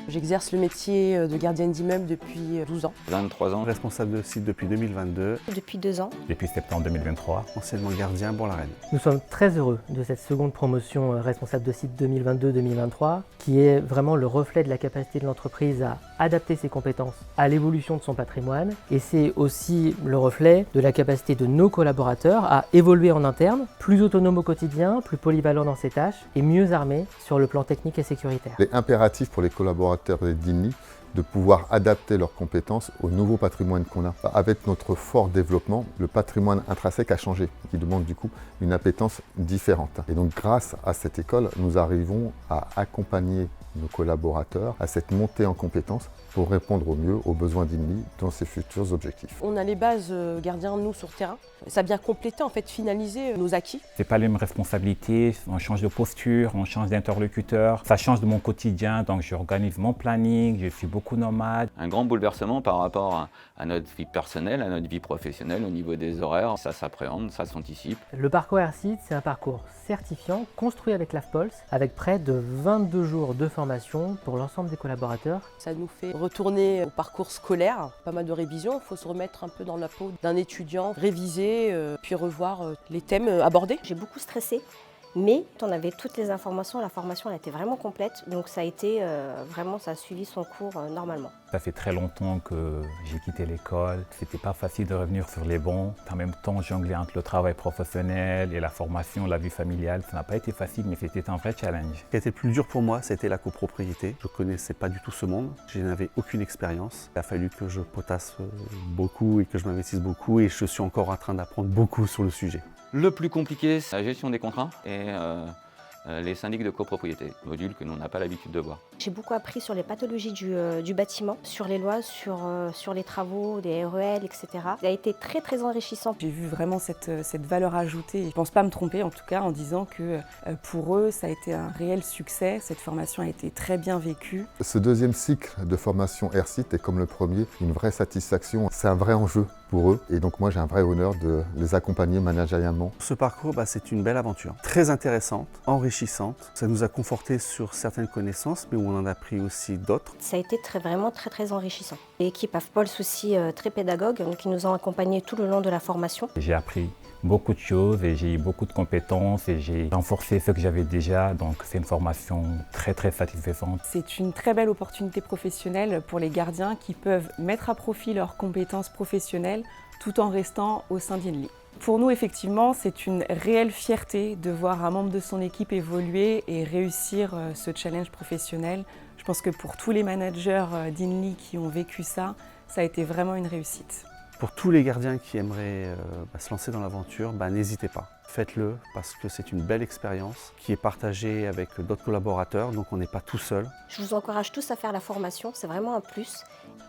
J'exerce le métier de gardienne d'immeuble depuis 12 ans. 23 ans. Responsable de site depuis 2022. Depuis 2 ans. Depuis septembre 2023. Anciennement gardien Bourg-la-Reine. Nous sommes très heureux de cette seconde promotion responsable de site 2022-2023 qui est vraiment le reflet de la capacité de l'entreprise à adapter ses compétences à l'évolution de son patrimoine et c'est aussi le reflet de la capacité de nos collaborateurs à évoluer en interne, plus autonomes au quotidien, plus polyvalents dans ses tâches et mieux armés sur le plan technique et sécuritaire. Il est impératif pour les collaborateurs d'Inly de pouvoir adapter leurs compétences au nouveau patrimoine qu'on a. Avec notre fort développement, le patrimoine intrinsèque a changé, qui demande du coup une appétence différente. Et donc grâce à cette école, nous arrivons à accompagner nos collaborateurs à cette montée en compétences pour répondre au mieux aux besoins d'Inly dans ses futurs objectifs. On a les bases gardiens, nous, sur terrain. Ça vient compléter, en fait, finaliser nos acquis. C'est pas les mêmes responsabilités, on change de posture, on change d'interlocuteur. Ça change de mon quotidien, donc j'organise mon planning, je suis beaucoup nomade. Un grand bouleversement par rapport à notre vie personnelle, à notre vie professionnelle, au niveau des horaires. Ça s'appréhende, ça s'anticipe. Le parcours AirSite, c'est un parcours certifiant, construit avec l'AFPOLS, avec près de 22 jours de formation pour l'ensemble des collaborateurs. Ça nous fait retourner au parcours scolaire, pas mal de révisions. Il faut se remettre un peu dans la peau d'un étudiant, réviser, puis revoir les thèmes abordés. J'ai beaucoup stressé, mais on avait toutes les informations, la formation elle était vraiment complète, donc ça a été vraiment, ça a suivi son cours normalement. Ça fait très longtemps que j'ai quitté l'école, c'était pas facile de revenir sur les bancs. En même temps, jongler entre le travail professionnel et la formation, la vie familiale, ça n'a pas été facile, mais c'était un vrai challenge. Ce qui a été le plus dur pour moi, c'était la copropriété. Je ne connaissais pas du tout ce monde, je n'avais aucune expérience. Il a fallu que je potasse beaucoup et que je m'investisse beaucoup et je suis encore en train d'apprendre beaucoup sur le sujet. Le plus compliqué, c'est la gestion des contrats et les syndics de copropriété, module que l'on n'a pas l'habitude de voir. J'ai beaucoup appris sur les pathologies du bâtiment, sur les lois, sur les travaux, les REL, etc. Ça a été très très enrichissant. J'ai vu vraiment cette valeur ajoutée. Je ne pense pas me tromper en tout cas en disant que pour eux ça a été un réel succès. Cette formation a été très bien vécue. Ce deuxième cycle de formation AirSite est comme le premier, une vraie satisfaction. C'est un vrai enjeu pour eux et donc moi j'ai un vrai honneur de les accompagner managérialement. Ce parcours, c'est une belle aventure, très intéressante, enrichissante. Ça nous a conforté sur certaines connaissances, mais on en a appris aussi d'autres. Ça a été vraiment très enrichissant. L'équipe AFPOLS aussi très pédagogue, qui nous ont accompagnés tout le long de la formation. J'ai appris beaucoup de choses et j'ai eu beaucoup de compétences et j'ai renforcé ce que j'avais déjà, donc c'est une formation très satisfaisante. C'est une très belle opportunité professionnelle pour les gardiens qui peuvent mettre à profit leurs compétences professionnelles tout en restant au sein d'Inly. Pour nous, effectivement, c'est une réelle fierté de voir un membre de son équipe évoluer et réussir ce challenge professionnel. Je pense que pour tous les managers d'Inly qui ont vécu ça, ça a été vraiment une réussite. Pour tous les gardiens qui aimeraient se lancer dans l'aventure, n'hésitez pas. Faites-le parce que c'est une belle expérience qui est partagée avec d'autres collaborateurs, donc on n'est pas tout seul. Je vous encourage tous à faire la formation, c'est vraiment un plus.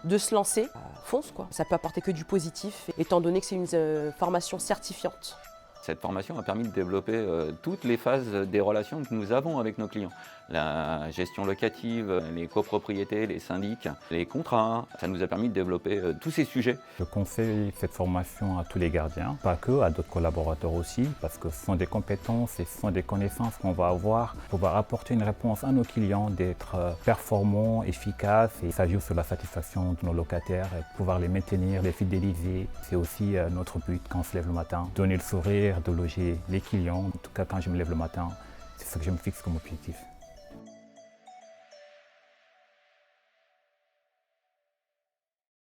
De se lancer, fonce quoi. Ça peut apporter que du positif, étant donné que c'est une formation certifiante. Cette formation a permis de développer toutes les phases des relations que nous avons avec nos clients. La gestion locative, les copropriétés, les syndics, les contrats. Ça nous a permis de développer tous ces sujets. Je conseille cette formation à tous les gardiens, pas que, à d'autres collaborateurs aussi, parce que ce sont des compétences et ce sont des connaissances qu'on va avoir pour pouvoir apporter une réponse à nos clients, d'être performants, efficaces. Et ça joue sur la satisfaction de nos locataires et pouvoir les maintenir, les fidéliser. C'est aussi notre but quand on se lève le matin, donner le sourire, de loger les clients. En tout cas, quand je me lève le matin, c'est ce que je me fixe comme objectif.